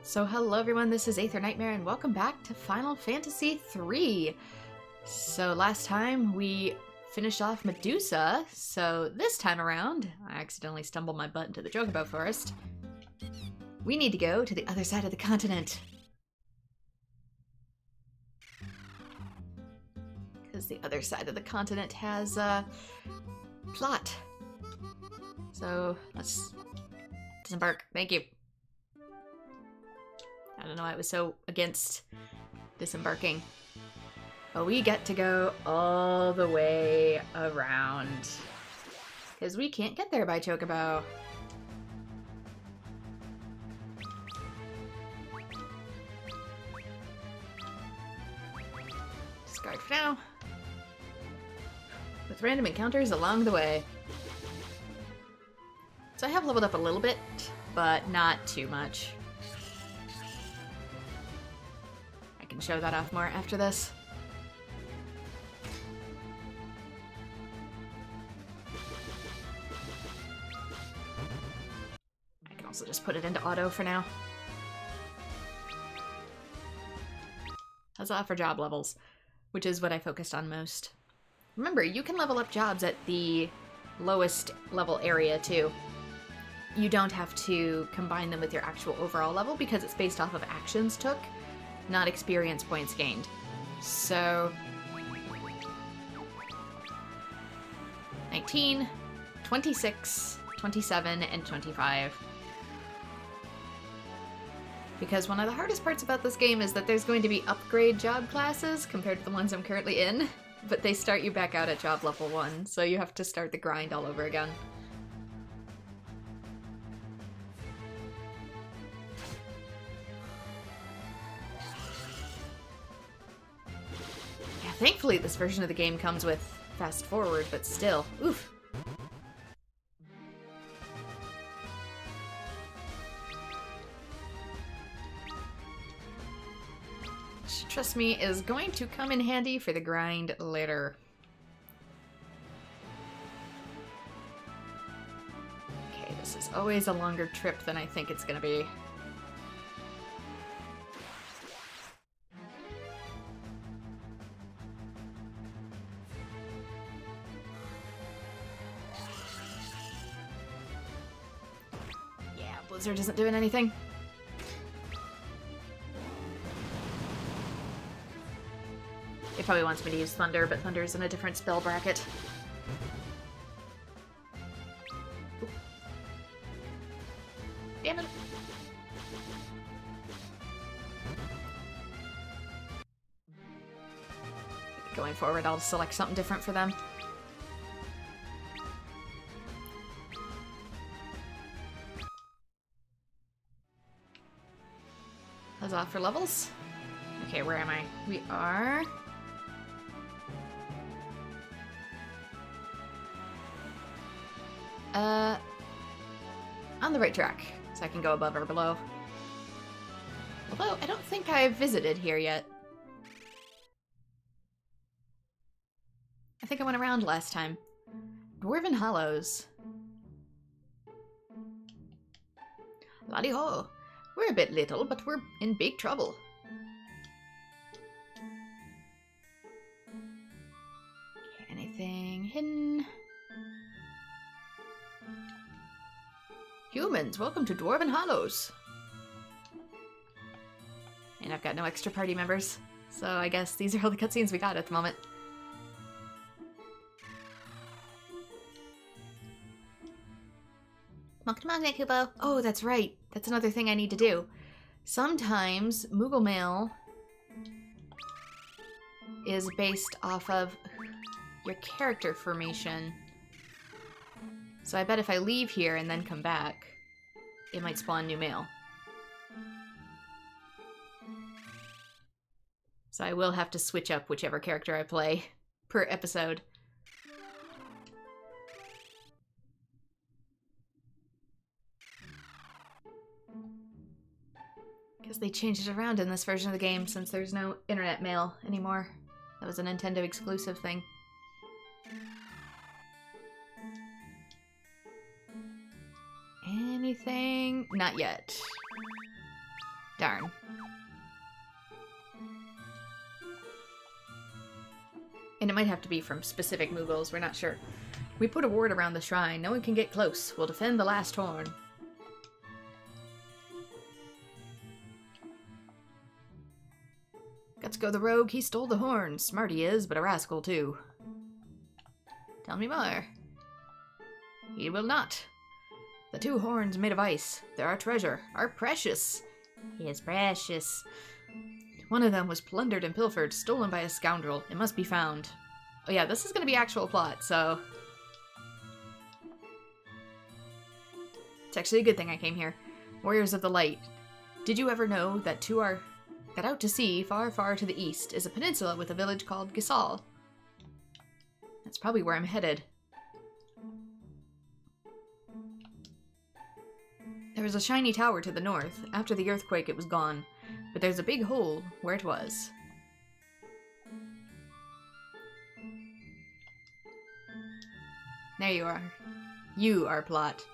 So hello everyone, this is AetherNightmare and welcome back to Final Fantasy III. So last time we finished off Medusa, so this time around, I accidentally stumbled my butt into the Chocobo Forest. We need to go to the other side of the continent. Because the other side of the continent has plot. So let's disembark. Thank you. I don't know why I was so against disembarking. But we get to go all the way around. Because we can't get there by Chocobo. Discard for now. With random encounters along the way. So I have leveled up a little bit, but not too much. I can show that off more after this. I can also just put it into auto for now. Huzzah for job levels, which is what I focused on most. Remember, you can level up jobs at the lowest level area too. You don't have to combine them with your actual overall level because it's based off of actions took, not experience points gained. So 19, 26, 27, and 25. Because one of the hardest parts about this game is that there's going to be upgrade job classes compared to the ones I'm currently in, but they start you back out at job level 1, so you have to start the grind all over again. Thankfully, this version of the game comes with fast forward, but still, oof. Which, trust me, is going to come in handy for the grind later. Okay, this is always a longer trip than I think it's gonna be. Blizzard isn't doing anything. It probably wants me to use Thunder, but Thunder's in a different spell bracket. Ooh. Damn it. Going forward, I'll select something different for them. Huzzah for levels. Okay, where am I? We are... on the right track, so I can go above or below. Although, I don't think I've visited here yet. I think I went around last time. Dwarven Hollows. Lolly-ho! We're a bit little, but we're in big trouble. Okay, anything hidden? Humans, welcome to Dwarven Hollows. And I've got no extra party members, so I guess these are all the cutscenes we got at the moment. Welcome to Kubo. Oh, that's right. That's another thing I need to do. Sometimes Moogle Mail is based off of your character formation. So I bet if I leave here and then come back, it might spawn new mail. So I will have to switch up whichever character I play per episode. Because they changed it around in this version of the game since there's no internet mail anymore. That was a Nintendo exclusive thing. Anything? Not yet. Darn. And it might have to be from specific Moogles, we're not sure. We put a ward around the shrine. No one can get close. We'll defend the last horn. Let's go the rogue. He stole the horn. Smart he is, but a rascal too. Tell me more. He will not. The 2 horns made of ice. They're our treasure. Our precious. He is precious. One of them was plundered and pilfered, stolen by a scoundrel. It must be found. Oh yeah, this is gonna be actual plot, so... It's actually a good thing I came here. Warriors of the Light. Did you ever know that that out to sea, far, far to the east, is a peninsula with a village called Gisal? That's probably where I'm headed. There was a shiny tower to the north. After the earthquake, it was gone. But there's a big hole where it was. There you are. You are plot.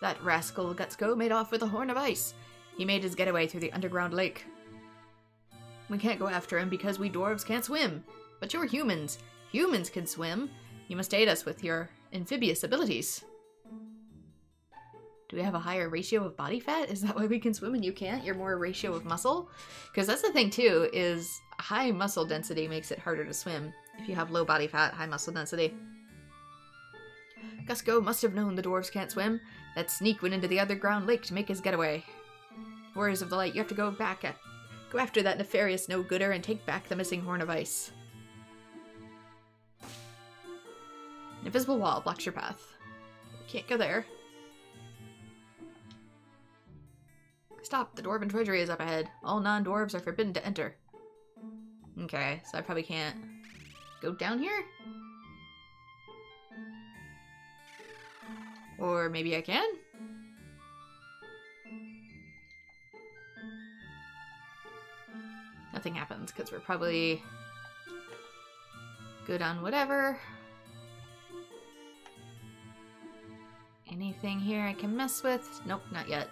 That rascal Gutsko made off with a horn of ice. He made his getaway through the underground lake. We can't go after him because we dwarves can't swim. But you're humans. Humans can swim. You must aid us with your amphibious abilities. Do we have a higher ratio of body fat? Is that why we can swim and you can't? You're more a ratio of muscle? Because that's the thing too, is high muscle density makes it harder to swim. If you have low body fat, high muscle density. Gusco must have known the dwarves can't swim. That sneak went into the underground lake to make his getaway. Warriors of the Light, you have to go after that nefarious no-gooder and take back the missing horn of ice. An invisible wall blocks your path. You can't go there. Stop, the dwarven treasury is up ahead. All non-dwarves are forbidden to enter. Okay, so I probably can't go down here? Or maybe I can? Nothing happens, because we're probably good on whatever. Anything here I can mess with? Nope, not yet.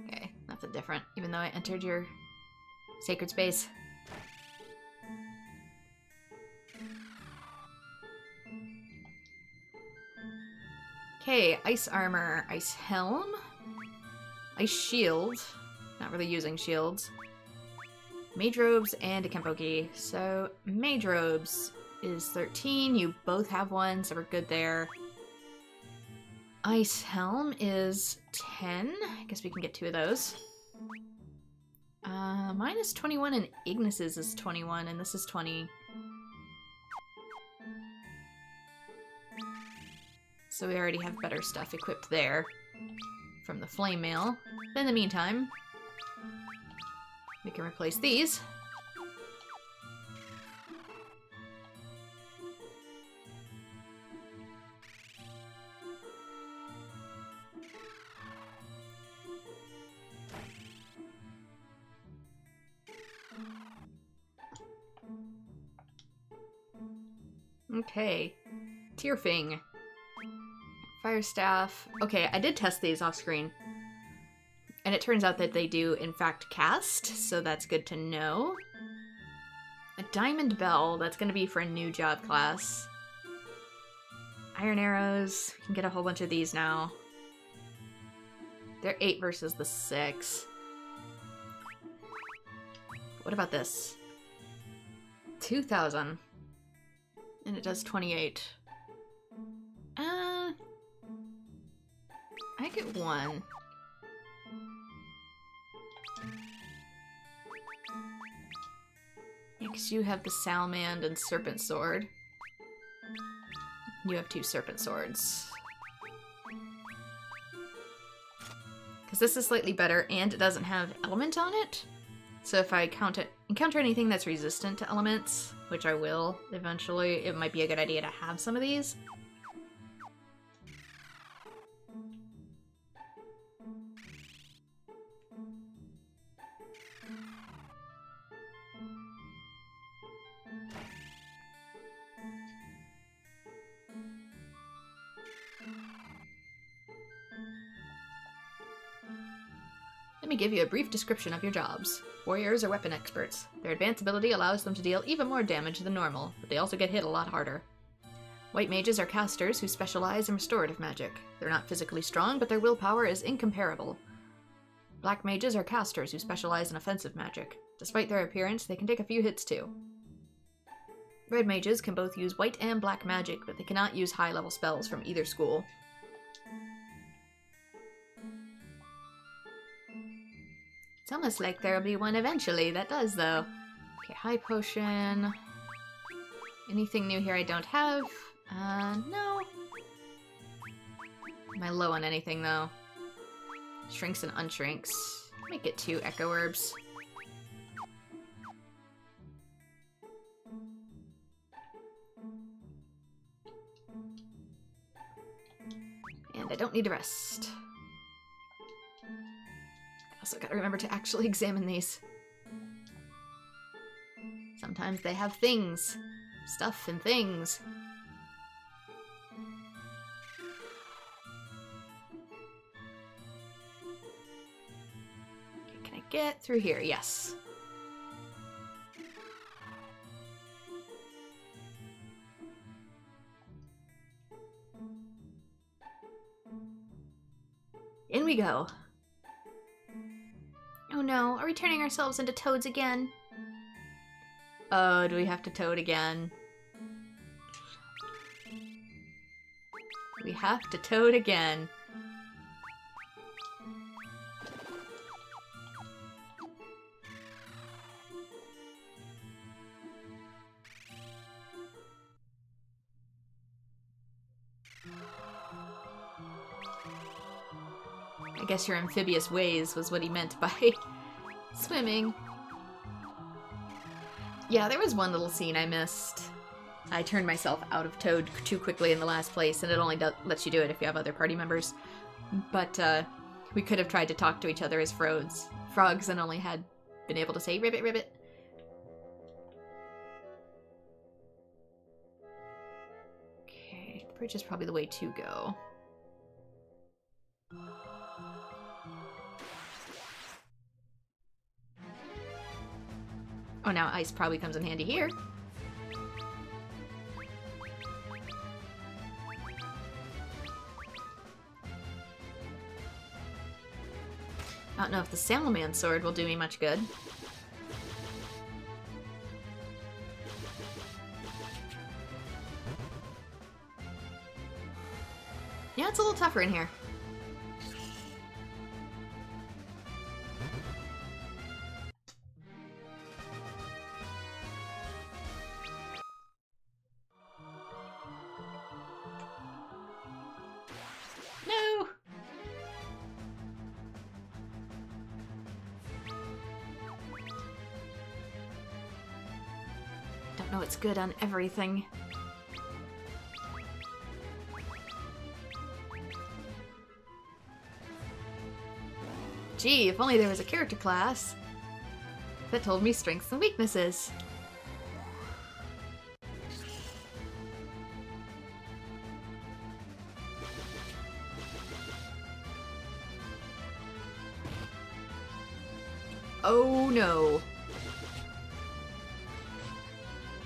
Okay, nothing different, even though I entered your sacred space. Okay, ice armor, ice helm, ice shield, not really using shields, mage robes, and a Kenpoki. So, mage robes is 13, you both have one, so we're good there. Ice helm is 10, I guess we can get 2 of those. Mine is 21 and Ignis's is 21, and this is 20. So we already have better stuff equipped there from the flame mail. But in the meantime, we can replace these. Okay, Tearfing. Fire Staff. Okay, I did test these off screen. And it turns out that they do, in fact, cast, so that's good to know. A Diamond Bell, that's going to be for a new job class. Iron Arrows, we can get a whole bunch of these now. They're 8 versus the 6. What about this? 2,000. And it does 28. I get 1. Yeah, because you have the Salmand and Serpent Sword. You have 2 Serpent Swords. Because this is slightly better, and it doesn't have element on it. So if I encounter anything that's resistant to elements, which I will eventually, it might be a good idea to have some of these. me give you a brief description of your jobs. Warriors are weapon experts. Their advanced ability allows them to deal even more damage than normal, but they also get hit a lot harder. White mages are casters who specialize in restorative magic. They're not physically strong, but their willpower is incomparable. Black mages are casters who specialize in offensive magic. Despite their appearance, they can take a few hits too. Red mages can both use white and black magic, but they cannot use high-level spells from either school. It's almost like there'll be one eventually that does, though. Okay, high potion. Anything new here I don't have? No. Am I low on anything, though? Shrinks and unshrinks. Might get 2 echo herbs. And I don't need to rest. Also gotta remember to actually examine these. Sometimes they have things. Stuff and things. Okay, can I get through here? Yes. In we go. Oh no, are we turning ourselves into toads again? Oh, do we have to toad again? We have to toad again. I guess your amphibious ways was what he meant by swimming. Yeah, there was one little scene I missed. I turned myself out of Toad too quickly in the last place, and it only lets you do it if you have other party members. But we could have tried to talk to each other as frogs and only had been able to say ribbit ribbit. Okay, the bridge is probably the way to go. Oh, now ice probably comes in handy here. I don't know if the Salaman sword will do me much good. Yeah, it's a little tougher in here. No! Don't know it's good on everything. Gee, if only there was a character class that told me strengths and weaknesses. Oh no.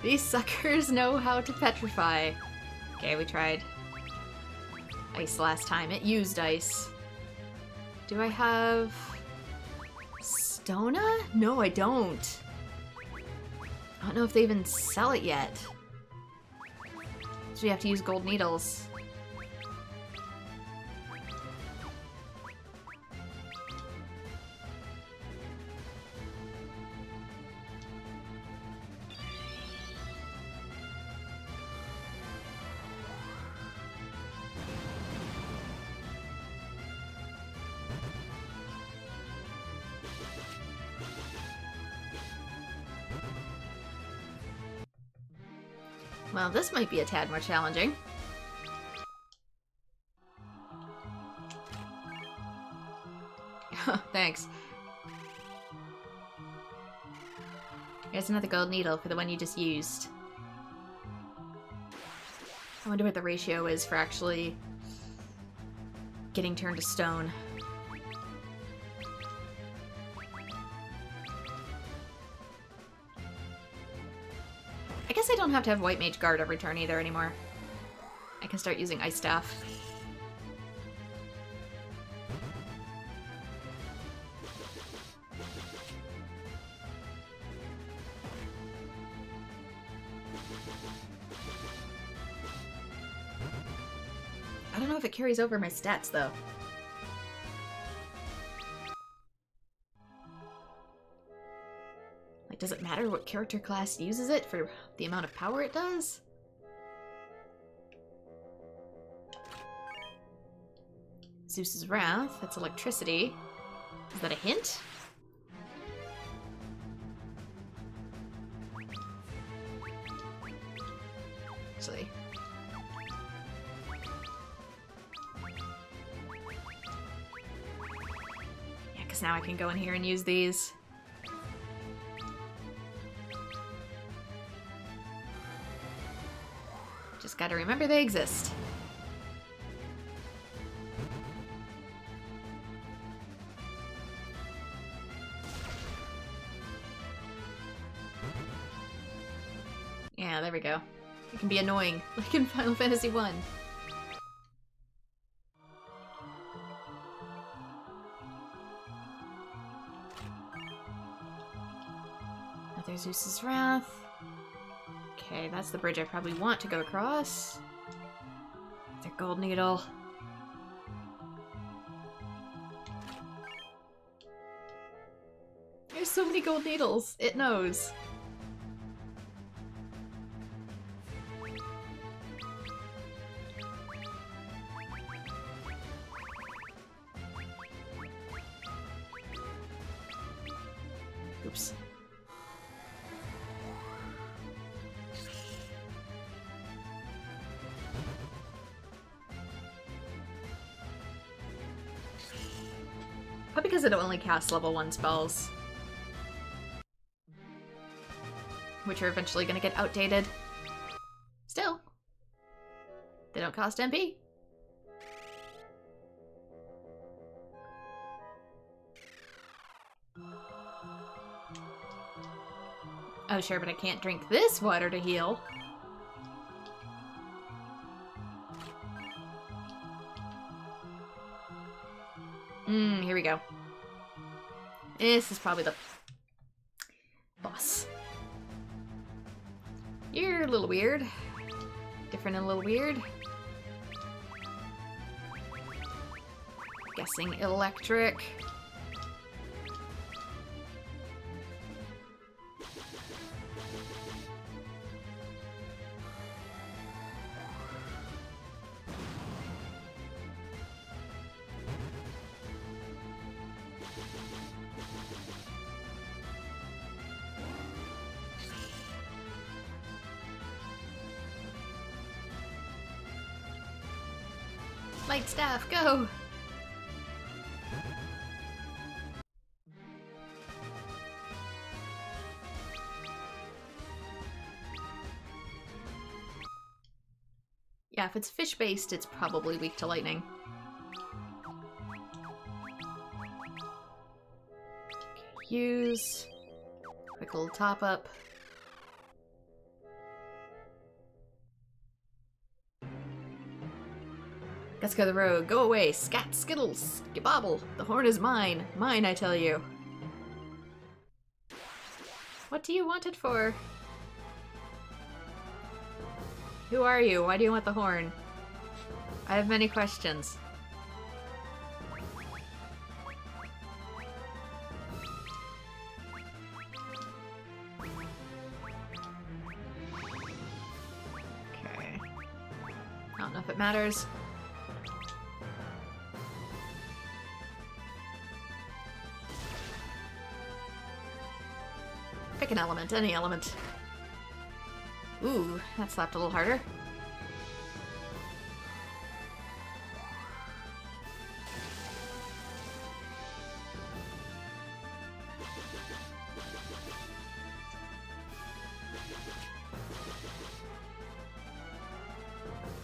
These suckers know how to petrify. Okay, we tried ice last time. It used ice. Do I have Stona? No, I don't. I don't know if they even sell it yet. So we have to use gold needles. Well, this might be a tad more challenging. Thanks. Here's another gold needle for the one you just used. I wonder what the ratio is for actually getting turned to stone. I guess I don't have to have White Mage Guard every turn either anymore. I can start using Ice Staff. I don't know if it carries over my stats, though. Like, does it matter what character class uses it for the amount of power it does? Zeus's Wrath, that's electricity. Is that a hint? Actually. Yeah, because now I can go in here and use these. Just gotta remember they exist. Yeah, there we go. It can be annoying, like in Final Fantasy 1. Another Zeus's Wrath. Okay, that's the bridge I probably want to go across. Their gold needle. There's so many gold needles. It knows. Oops. Probably because it only casts level 1 spells. Which are eventually gonna get outdated. Still. They don't cost MP. Oh sure, but I can't drink this water to heal. Here we go. This is probably the boss. You're a little weird. Different and a little weird. Guessing electric. Light staff, go! Yeah, if it's fish-based, it's probably weak to lightning. Okay, use. Quick little top-up. Let's go the road. Go away. Scat, skittles, skibobble. The horn is mine. Mine, I tell you. What do you want it for? Who are you? Why do you want the horn? I have many questions. Okay. I don't know if it matters. Pick an element, any element. Ooh, that slapped a little harder.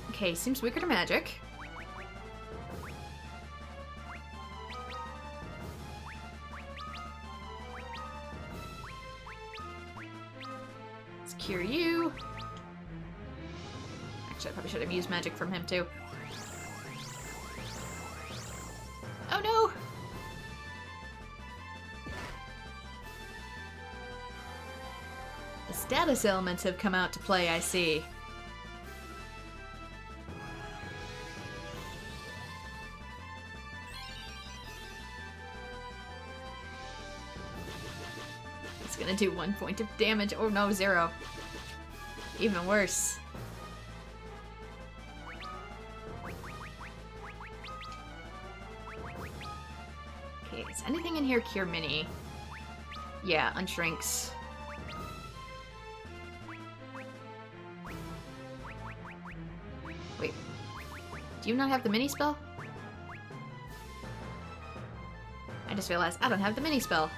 Okay, seems weaker to magic. Let's cure you. Actually, I probably should have used magic from him, too. Oh, no! The status elements have come out to play, I see. It's gonna do 1 point of damage. Oh no, 0. Even worse. Okay, is anything in here cure mini? Yeah, unshrinks. Wait. Do you not have the mini spell? I just realized I don't have the mini spell.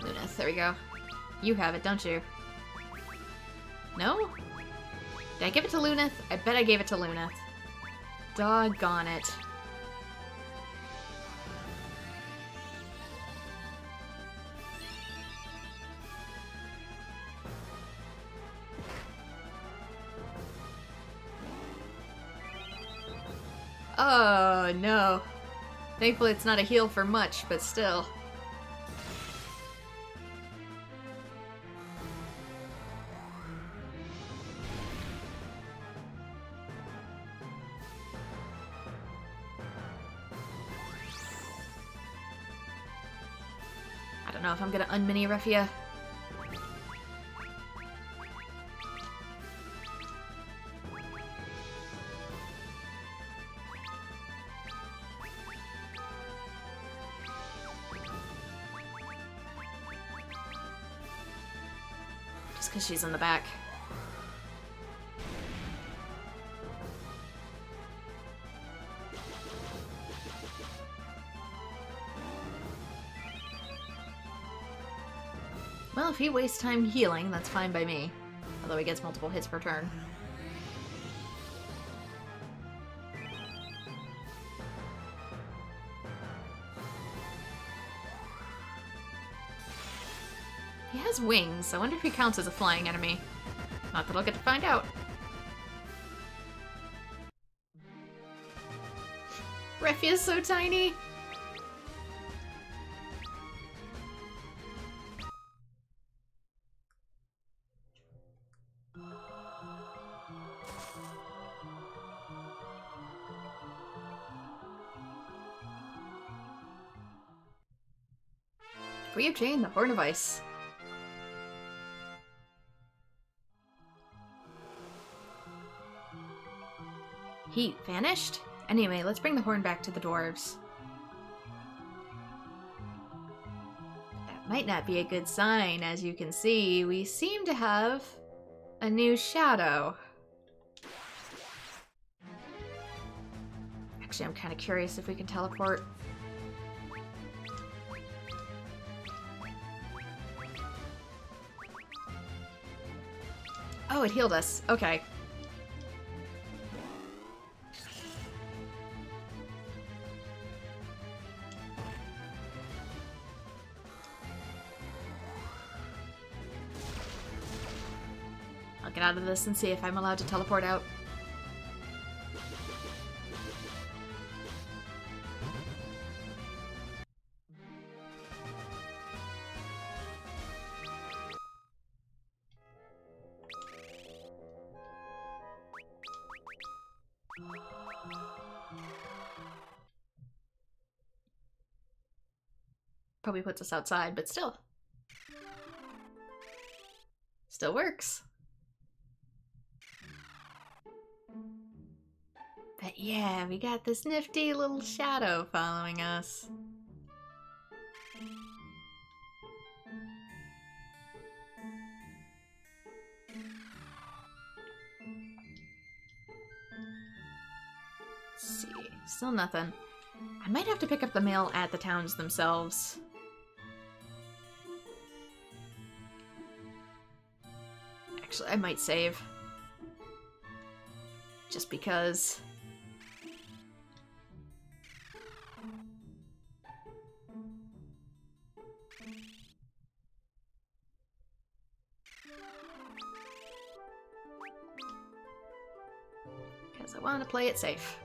Luneth, there we go. You have it, don't you? No? Did I give it to Luneth? I bet I gave it to Luneth. Doggone it. Oh, no. Thankfully it's not a heal for much, but still. I don't know if I'm gonna unmini Refia. Just because she's in the back. Well, if he wastes time healing, that's fine by me. Although he gets multiple hits per turn. He has wings. I wonder if he counts as a flying enemy. Not that I'll get to find out. Refia's so tiny! We obtained the Horn of Ice. Heat vanished? Anyway, let's bring the horn back to the dwarves. That might not be a good sign. As you can see, we seem to have a new shadow. Actually, I'm kind of curious if we can teleport. Oh, it healed us. Okay. I'll get out of this and see if I'm allowed to teleport out. Probably puts us outside, but still. Still works. But yeah, we got this nifty little shadow following us. Let's see. Still nothing. I might have to pick up the mail at the towns themselves. Actually, I might save. Just because. want to play it safe.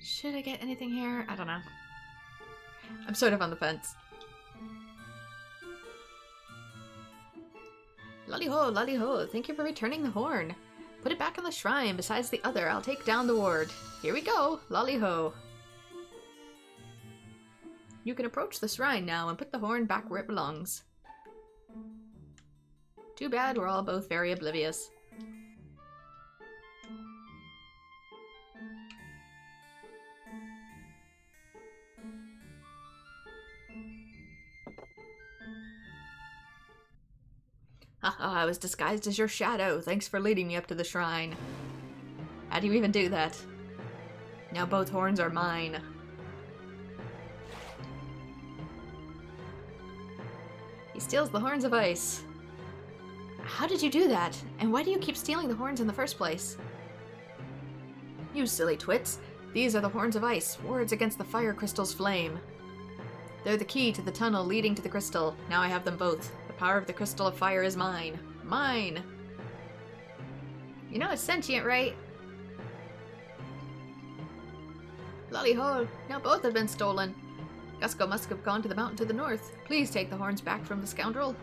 Should I get anything here? I don't know. I'm sort of on the fence. Lolly-ho, lolly-ho, thank you for returning the horn. Put it back in the shrine besides the other. I'll take down the ward. Here we go, lolly-ho. You can approach the shrine now and put the horn back where it belongs. Too bad we're all both very oblivious. Haha, I was disguised as your shadow. Thanks for leading me up to the shrine. How do you even do that? Now both horns are mine. He steals the horns of ice. How did you do that? And why do you keep stealing the horns in the first place? You silly twits. These are the horns of ice, wards against the fire crystal's flame. They're the key to the tunnel leading to the crystal. Now I have them both. The power of the crystal of fire is mine. Mine! You know it's sentient, right? Lolly-ho! Now both have been stolen. Gusco must have gone to the mountain to the north. Please take the horns back from the scoundrel.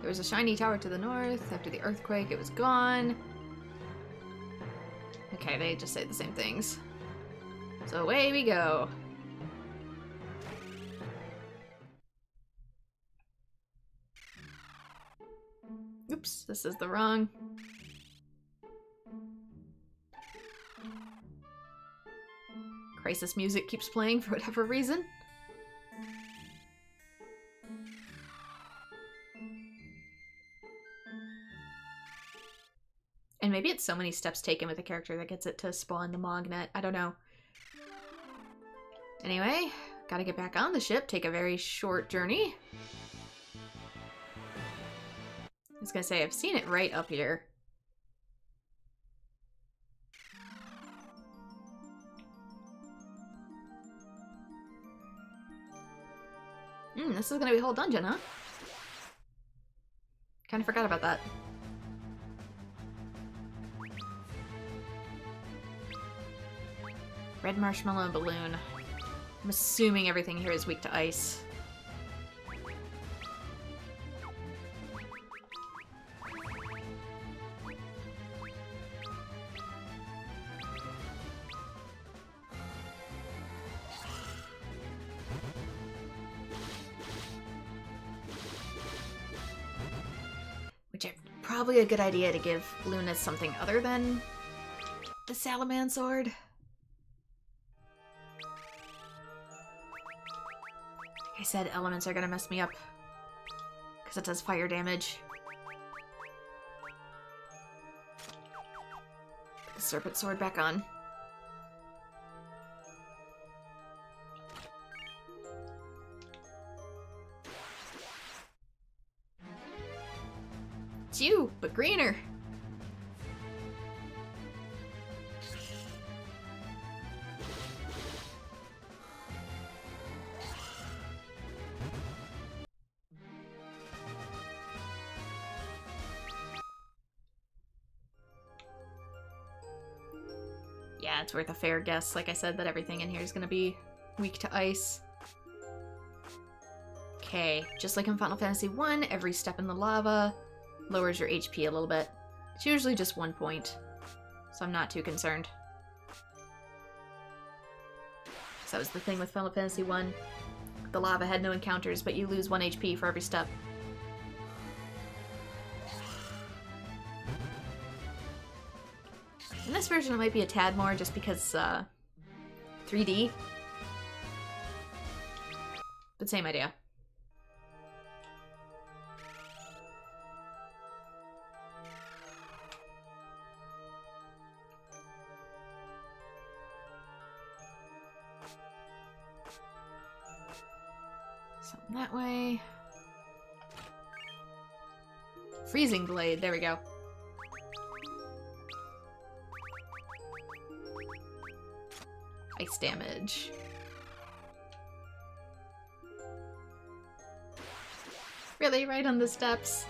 There was a shiny tower to the north. After the earthquake, it was gone. Okay, they just say the same things. So away we go. Oops, this is the wrong. Crisis music keeps playing for whatever reason. And maybe it's so many steps taken with a character that gets it to spawn the Mognet. I don't know. Anyway, gotta get back on the ship, take a very short journey. I was gonna say, I've seen it right up here. This is gonna be a whole dungeon, huh? Kinda forgot about that. Red marshmallow and balloon. I'm assuming everything here is weak to ice. Probably a good idea to give Luna something other than the Salaman sword. Like I said, elements are gonna mess me up because it does fire damage. Put the serpent sword back on. It's you, but greener. Yeah, it's worth a fair guess. Like I said, that everything in here is going to be weak to ice. Okay, just like in Final Fantasy 1, every step in the lava lowers your HP a little bit. It's usually just 1 point, so I'm not too concerned. So that was the thing with Final Fantasy 1. The lava had no encounters, but you lose 1 HP for every step. In this version it might be a tad more, just because 3D. But same idea. Something that way. Freezing blade, there we go. Ice damage. Really, right on the steps?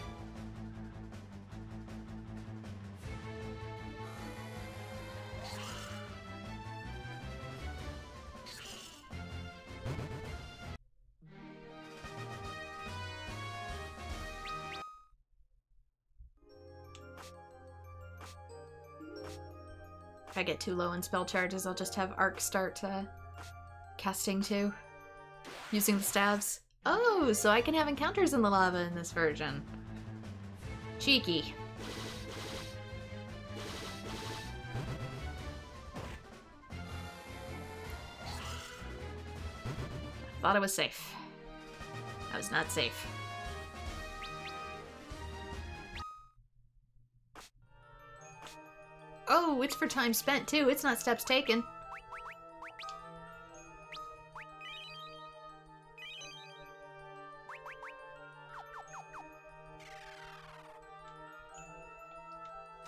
If I get too low in spell charges, I'll just have Arc start casting too. Using the stabs. Oh, so I can have encounters in the lava in this version. Cheeky. Thought I was safe. I was not safe. Oh, it's for time spent too. It's not steps taken.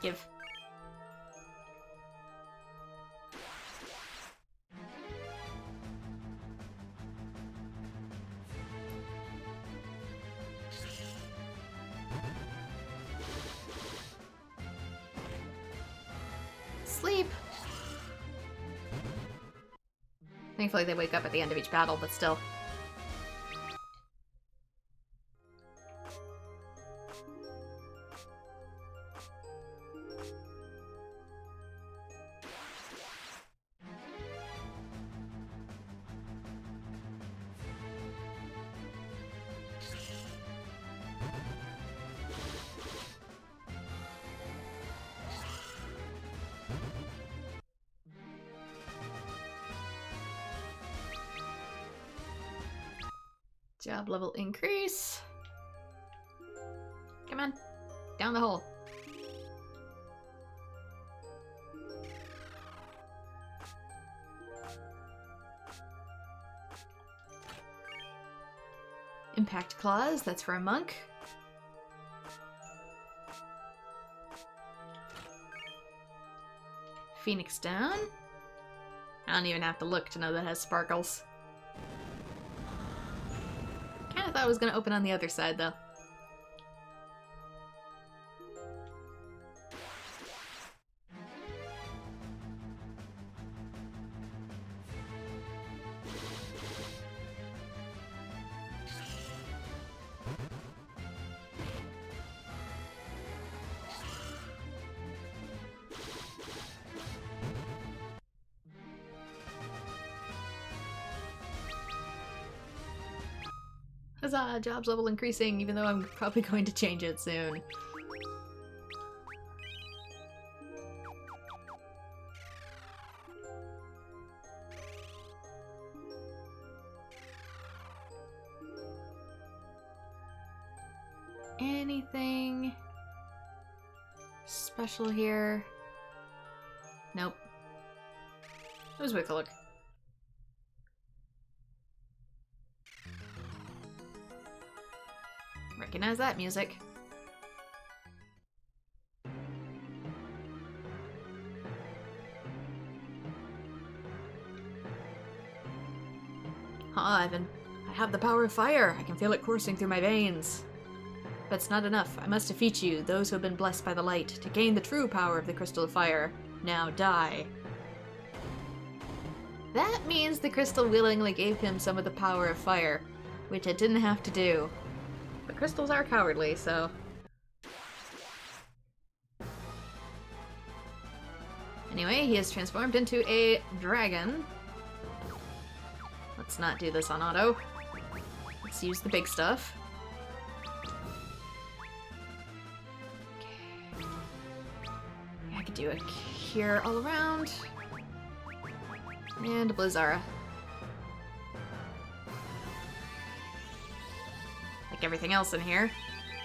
Give. Sleep. Thankfully they wake up at the end of each battle, but still. Job level increase. Come on. Down the hole. Impact clause, that's for a monk. Phoenix down. I don't even have to look to know that has sparkles. Kinda thought it was gonna open on the other side though. Huzzah! Jobs level increasing, even though I'm probably going to change it soon. Anything special here? Nope. It was worth a look. Recognize that music. Ivan. I have the power of fire. I can feel it coursing through my veins. But it's not enough. I must defeat you, those who have been blessed by the light, to gain the true power of the crystal of fire. Now die. That means the crystal willingly gave him some of the power of fire, which it didn't have to do. But crystals are cowardly, so... Anyway, he has transformed into a dragon. Let's not do this on auto. Let's use the big stuff. Okay. I could do a cure all around. And a Blizzara. Like everything else in here,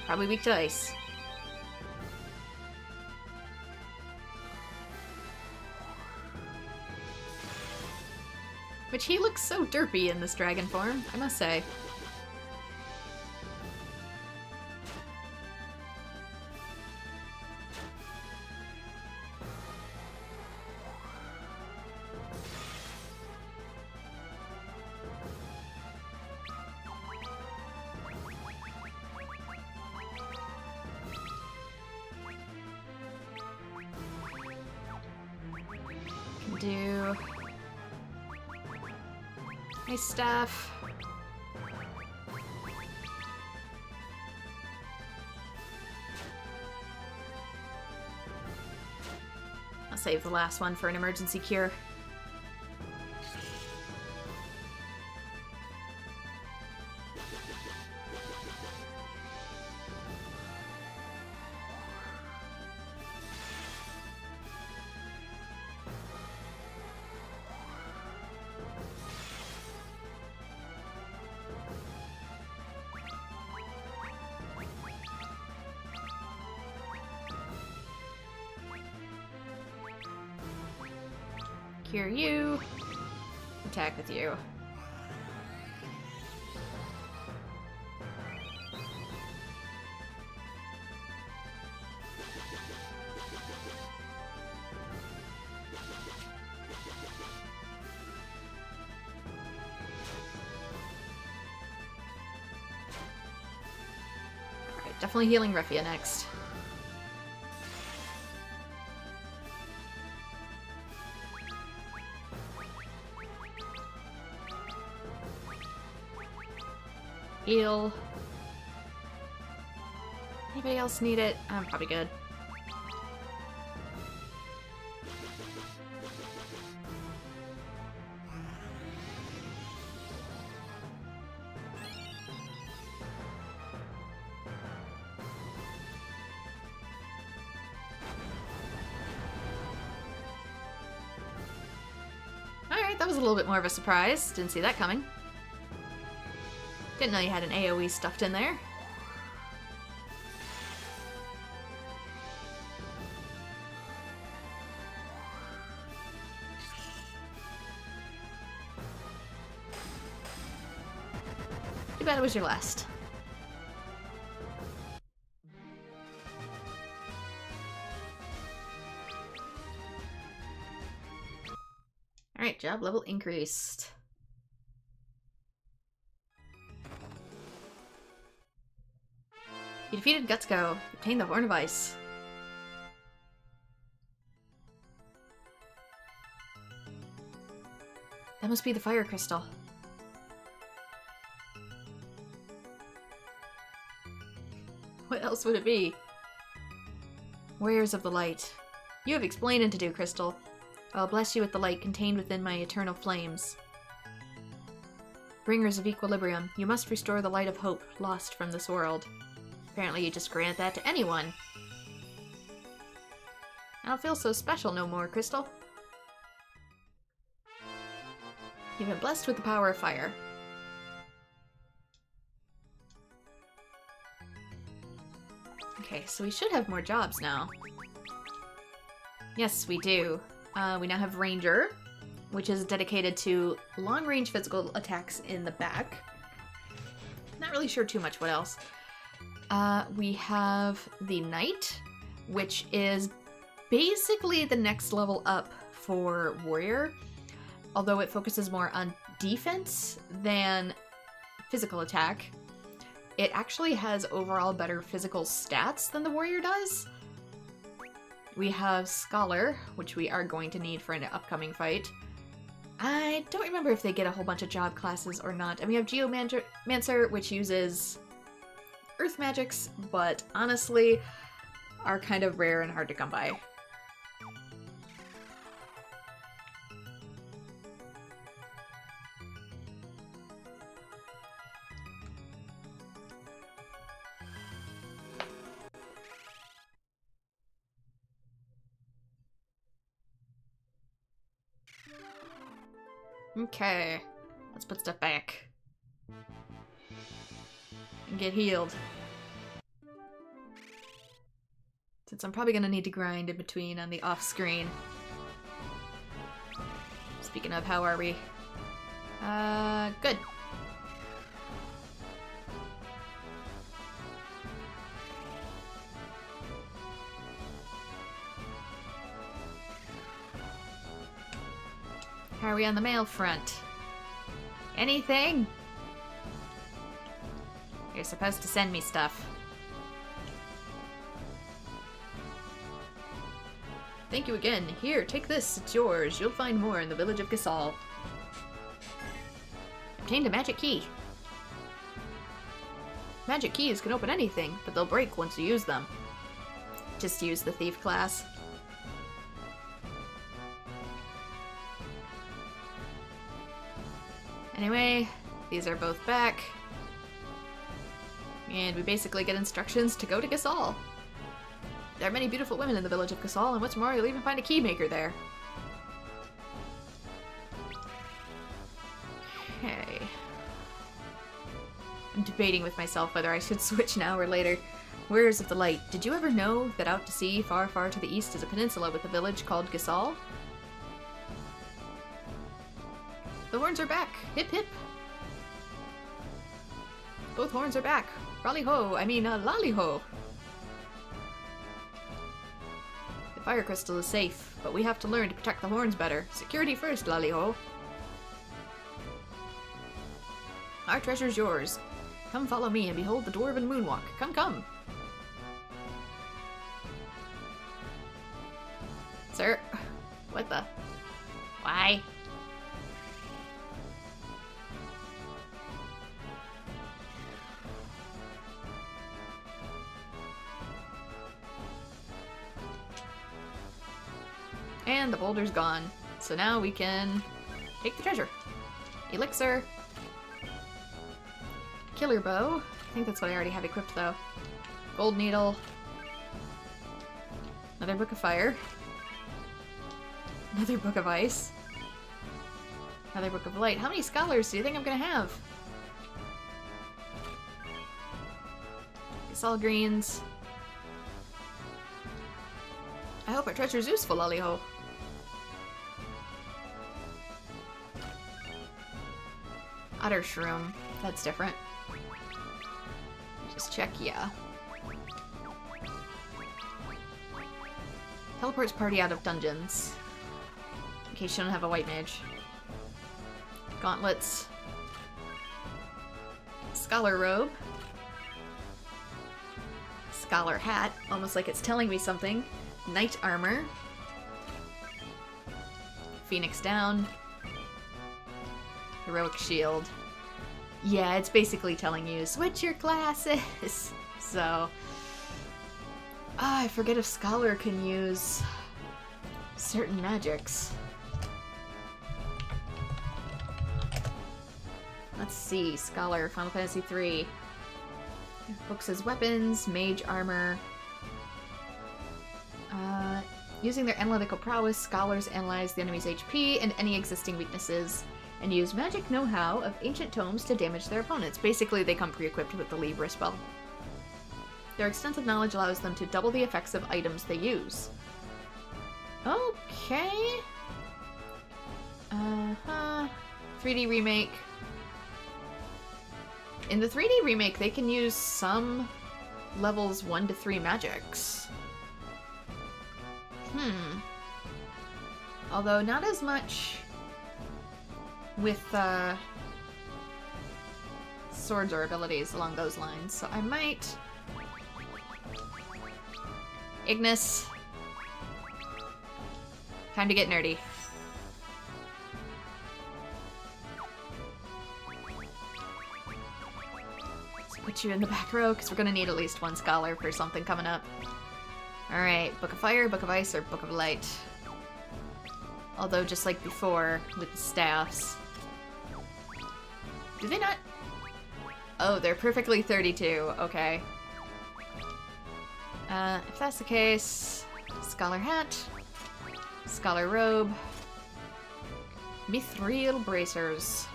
probably weak to ice. Which he looks so derpy in this dragon form, I must say. do. Nice stuff. I'll save the last one for an emergency cure. Cure you. Attack with you. Alright, definitely healing Refia next. Heal. Anybody else need it? I'm probably good. Alright, that was a little bit more of a surprise. Didn't see that coming. Didn't know you had an AoE stuffed in there. Too bad it was your last. Alright, job level increased. You defeated Gutsko. You obtained the Horn of Ice. That must be the fire crystal. What else would it be? Warriors of the Light. You have explaining to do, Crystal. I'll bless you with the light contained within my eternal flames. Bringers of Equilibrium, you must restore the light of hope lost from this world. Apparently you just grant that to anyone. I don't feel so special no more, Crystal. You've been blessed with the power of fire. Okay, so we should have more jobs now. Yes, we do. We now have Ranger, which is dedicated to long-range physical attacks in the back. Not really sure too much what else. We have the Knight, which is basically the next level up for Warrior, although it focuses more on defense than physical attack. It actually has overall better physical stats than the Warrior does. We have Scholar, which we are going to need for an upcoming fight. I don't remember if they get a whole bunch of job classes or not. And we have Geomancer, which uses earth magics, but honestly are kind of rare and hard to come by. Okay, let's put stuff back and get healed. Since I'm probably gonna need to grind in between on the off screen. Speaking of, how are we? Good. How are we on the mail front? Anything? You're supposed to send me stuff. Thank you again. Here, take this. It's yours. You'll find more in the village of Gasol. Obtained a magic key. Magic keys can open anything, but they'll break once you use them. Just use the thief class. Anyway, these are both back. And we basically get instructions to go to Gasol. There are many beautiful women in the village of Gasol, and what's more, you'll even find a key maker there. Okay. I'm debating with myself whether I should switch now or later. Warriors of the Light, did you ever know that out to sea, far, far to the east, is a peninsula with a village called Gasol? The horns are back! Hip hip! Both horns are back! Rally-ho! I mean, lolly-ho! The fire crystal is safe, but we have to learn to protect the horns better. Security first, lolly-ho! Our treasure's yours. Come follow me and behold the dwarven moonwalk. Come, come! Sir? What the? Why? And the boulder's gone. So now we can take the treasure. Elixir. Killer bow. I think that's what I already have equipped though. Gold needle. Another book of fire. Another book of ice. Another book of light. How many scholars do you think I'm gonna have? It's all greens. I hope our treasure's useful, lolly-ho. Otter shroom. That's different. Just check, yeah. Teleports party out of dungeons. In case you don't have a white mage. Gauntlets. Scholar robe. Scholar hat. Almost like it's telling me something. Knight armor. Phoenix down. Heroic shield. Yeah, it's basically telling you, switch your classes! So... I forget if Scholar can use certain magics. Let's see, Scholar, Final Fantasy III. Books as weapons, mage armor. Using their analytical prowess, Scholars analyze the enemy's HP and any existing weaknesses, and use magic know-how of ancient tomes to damage their opponents. Basically, they come pre-equipped with the Libra spell. Their extensive knowledge allows them to double the effects of items they use. Okay. 3D remake. In the 3D remake, they can use some levels 1 to 3 magics. Although not as much with swords or abilities along those lines, so I might... Ignis. Time to get nerdy. Let's put you in the back row, because we're gonna need at least one scholar for something coming up. Alright, Book of Fire, Book of Ice, or Book of Light. Although, just like before, with the staffs. Do they not? Oh, they're perfectly 32. Okay. If that's the case, Scholar Hat, Scholar Robe, Mithril Bracers.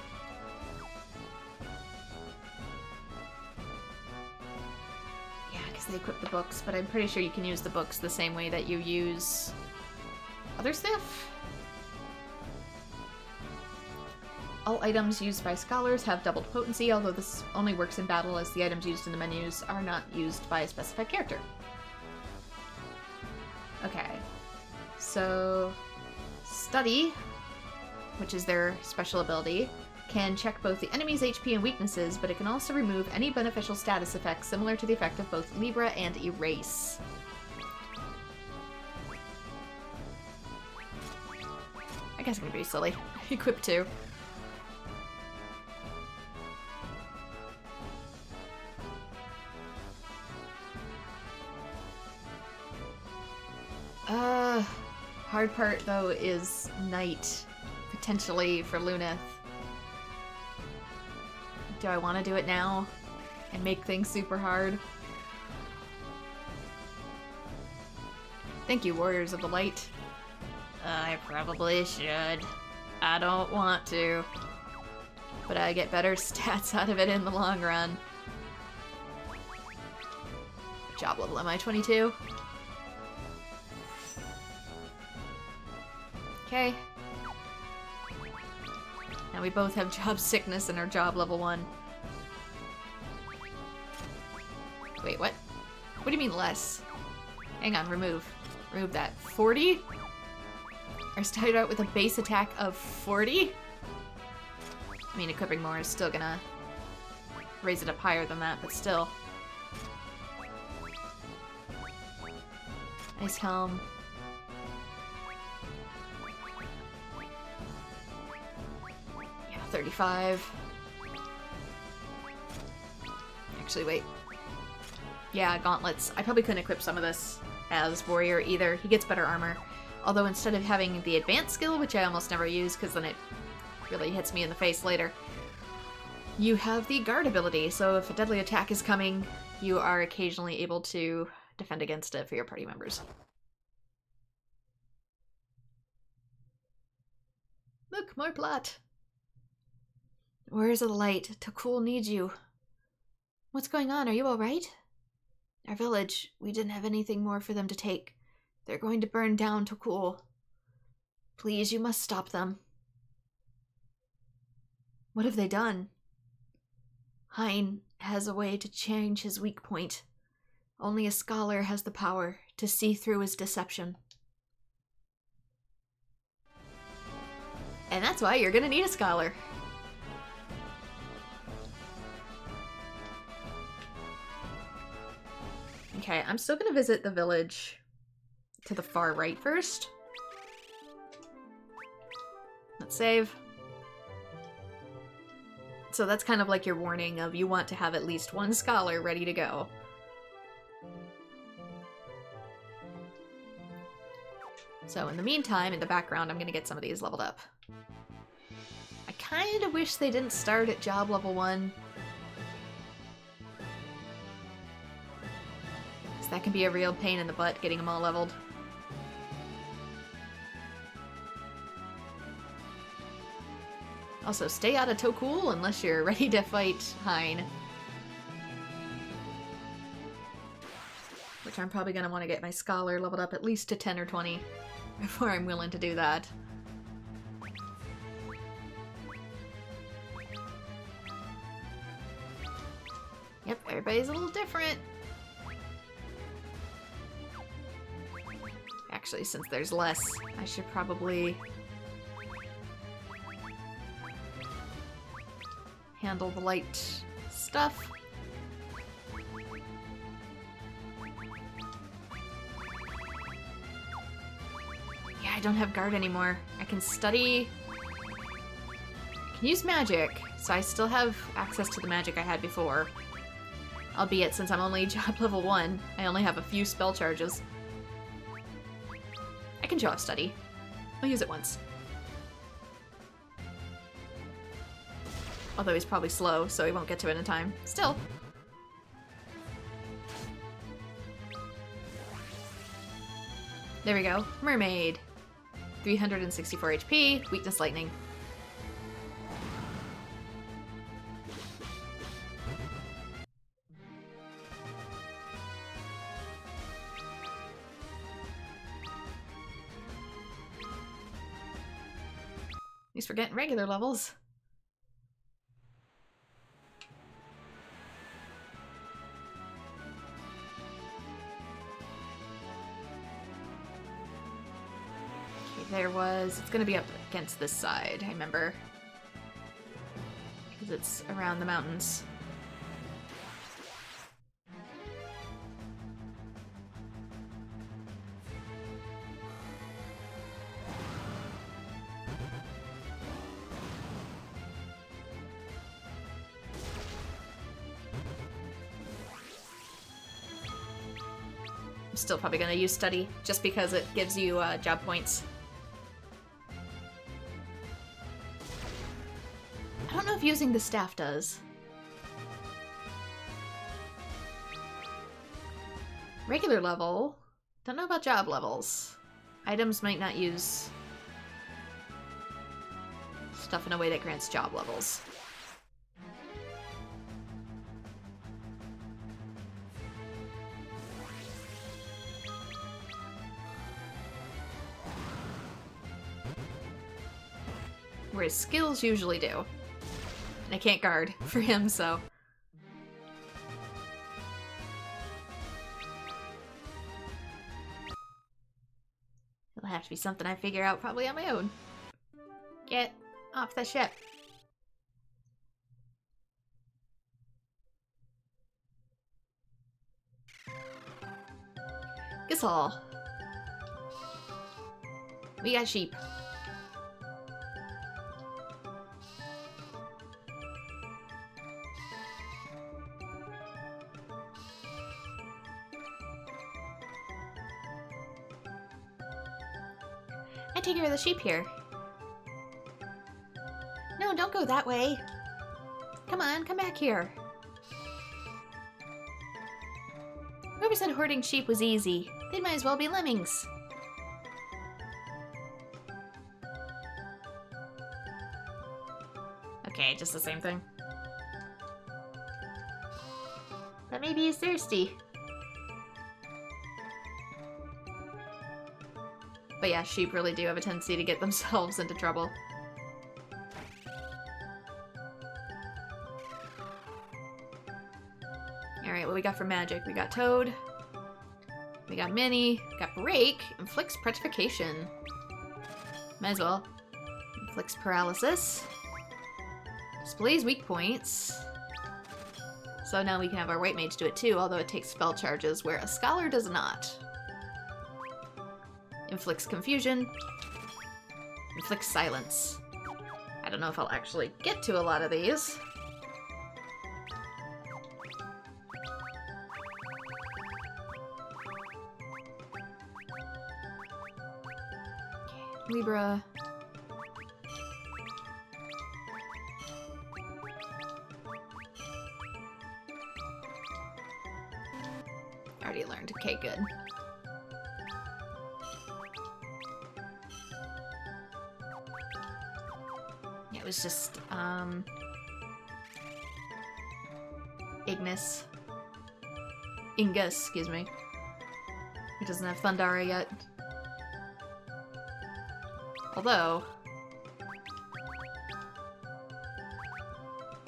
Yeah, because they equip the books, but I'm pretty sure you can use the books the same way that you use other stuff. All items used by scholars have doubled potency, although this only works in battle as the items used in the menus are not used by a specified character. Okay, so Study, which is their special ability, can check both the enemy's HP and weaknesses, but it can also remove any beneficial status effects similar to the effect of both Libra and Erase. I guess I'm gonna be silly. Equip 2. Hard part though is night, potentially for Luneth. Do I want to do it now and make things super hard? Thank you, Warriors of the Light. I probably should. I don't want to. But I get better stats out of it in the long run. Job level am I 22? Okay. Now we both have job sickness and our job level 1. Wait, what? What do you mean less? Hang on, remove. Remove that. 40? I started out with a base attack of 40? I mean, equipping more is still gonna raise it up higher than that, but still. Ice Helm. Yeah, 35. Actually, wait. Yeah, gauntlets. I probably couldn't equip some of this as warrior either. He gets better armor. Although instead of having the advanced skill, which I almost never use because then it really hits me in the face later, you have the guard ability. So if a deadly attack is coming, you are occasionally able to defend against it for your party members. Look, more plot. Warriors of the Light, Takul needs you. What's going on? Are you alright? Our village, we didn't have anything more for them to take. They're going to burn down Takul. Please, you must stop them. What have they done? Hein has a way to change his weak point. Only a scholar has the power to see through his deception. And that's why you're gonna need a scholar. Okay, I'm still gonna visit the village to the far right first. Let's save. So that's kind of like your warning of you want to have at least one scholar ready to go. So in the meantime, in the background, I'm gonna get some of these leveled up. I kind of wish they didn't start at job level 1. Because that can be a real pain in the butt, getting them all leveled. Also, stay out of Takul unless you're ready to fight Hein. Which I'm probably going to want to get my Scholar leveled up at least to 10 or 20 before I'm willing to do that. Yep, everybody's a little different. Actually, since there's less, I should probably handle the light stuff. Yeah, I don't have guard anymore. I can study. I can use magic, so I still have access to the magic I had before. Albeit, since I'm only job level 1, I only have a few spell charges. I can show off study. I'll use it once. Although he's probably slow, so he won't get to it in time. Still. There we go. Mermaid. 364 HP, weakness lightning. At least we're getting regular levels. There was... It's gonna be up against this side, I remember. Because it's around the mountains. I'm still probably gonna use study, just because it gives you job points. I don't know if using the staff does. Regular level. Don't know about job levels. Items might not use stuff in a way that grants job levels. Whereas skills usually do. And I can't guard for him, so... It'll have to be something I figure out probably on my own. Get off the ship. Gasol. We got sheep. I take care of the sheep here. No, don't go that way. Come on, come back here. Whoever said hoarding sheep was easy? They might as well be lemmings. Okay, just the same thing. But maybe he's thirsty. But yeah, sheep really do have a tendency to get themselves into trouble. Alright, what we got for magic? We got Toad. We got Minnie. We got Break. Inflicts petrification. Might as well. Inflicts paralysis. Displays weak points. So now we can have our white mage do it too, although it takes spell charges, where a scholar does not. Inflicts confusion. Inflicts silence. I don't know if I'll actually get to a lot of these. Libra. Already learned. Okay, good. It was just, Ignis. Ingus, excuse me. He doesn't have Thundara yet. Although...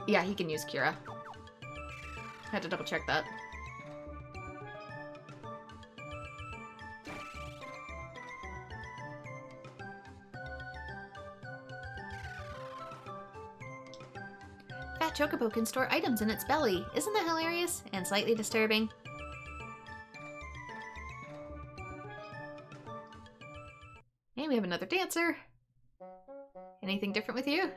yeah, he can use Kira. Had to double check that. Fat Chocobo can store items in its belly. Isn't that hilarious? And slightly disturbing. And we have another dancer. Anything different with you?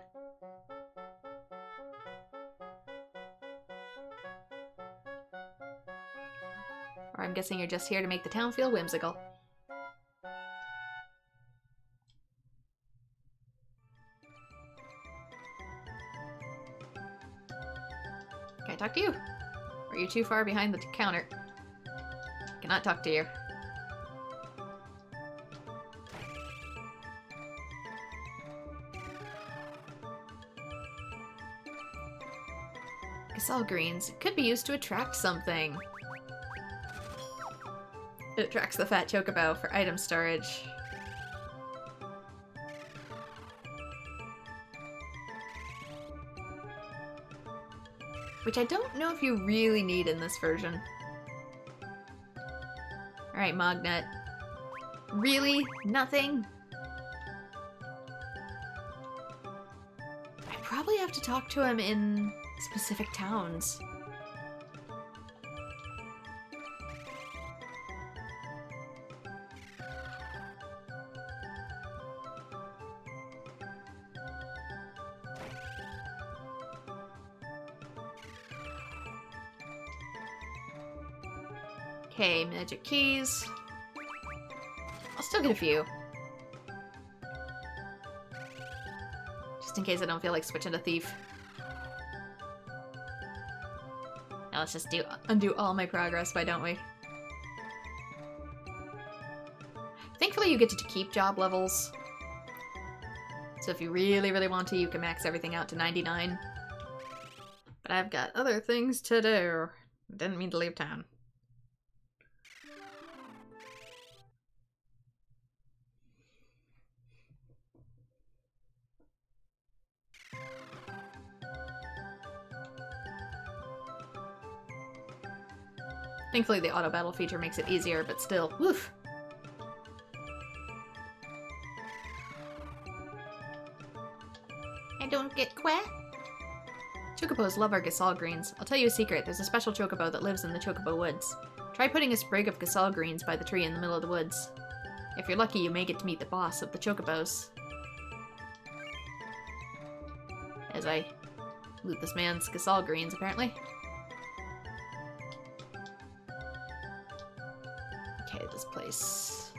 Or I'm guessing you're just here to make the town feel whimsical. Can I talk to you? Or are you too far behind the counter? Cannot talk to you. Gasol greens. It could be used to attract something. It attracts the Fat Chocobo for item storage. Which I don't know if you really need in this version. Alright, Mognet. Really? Nothing? I probably have to talk to him in specific towns. Okay, magic keys. I'll still get a few. Just in case I don't feel like switching to thief. Now let's just undo all my progress, why don't we? Thankfully you get to keep job levels. So if you really, really want to, you can max everything out to 99. But I've got other things to do. Didn't mean to leave town. Thankfully the auto battle feature makes it easier, but still, woof. I don't get quack. Chocobos love our Gasol greens. I'll tell you a secret, there's a special chocobo that lives in the Chocobo woods. Try putting a sprig of Gasol greens by the tree in the middle of the woods. If you're lucky, you may get to meet the boss of the Chocobos. As I loot this man's Gasol greens, apparently. Okay, this place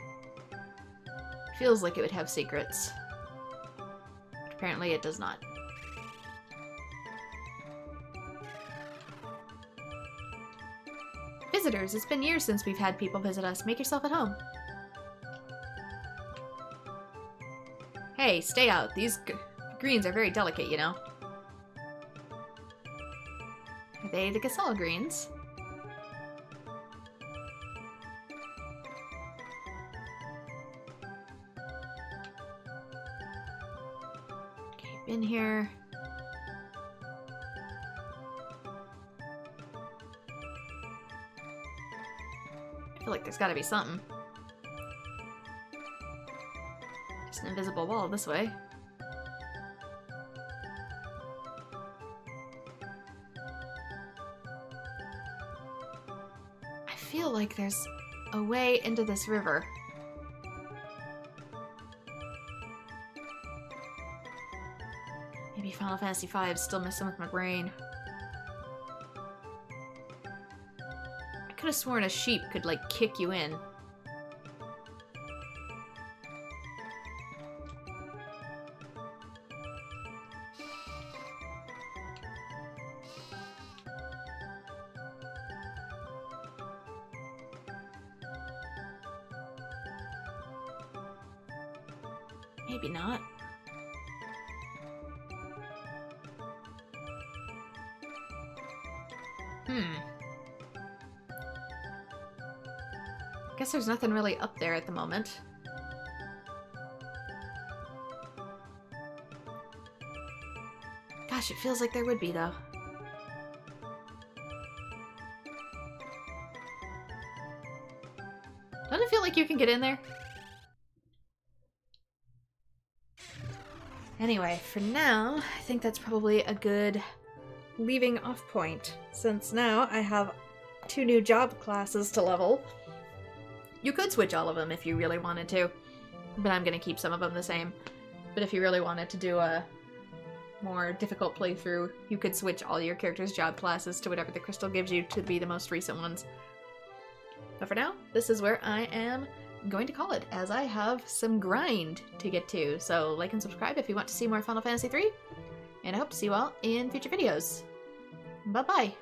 feels like it would have secrets. But apparently it does not. Visitors, it's been years since we've had people visit us. Make yourself at home. Hey, stay out. These greens are very delicate, you know. Are they the Gasol greens? Okay, been here. I feel like there's gotta be something. Just an invisible wall this way. I feel like there's a way into this river. Maybe Final Fantasy V is still messing with my brain. I could have sworn a sheep could, like, kick you in. Maybe not. Guess there's nothing really up there at the moment. Gosh, it feels like there would be, though. Doesn't it feel like you can get in there? Anyway, for now, I think that's probably a good leaving off point, since now I have 2 new job classes to level. You could switch all of them if you really wanted to, but I'm gonna keep some of them the same. But if you really wanted to do a more difficult playthrough, you could switch all your characters' job classes to whatever the crystal gives you to be the most recent ones. But for now, this is where I am going to call it, as I have some grind to get to. So like and subscribe if you want to see more Final Fantasy III, and I hope to see you all in future videos. Bye-bye!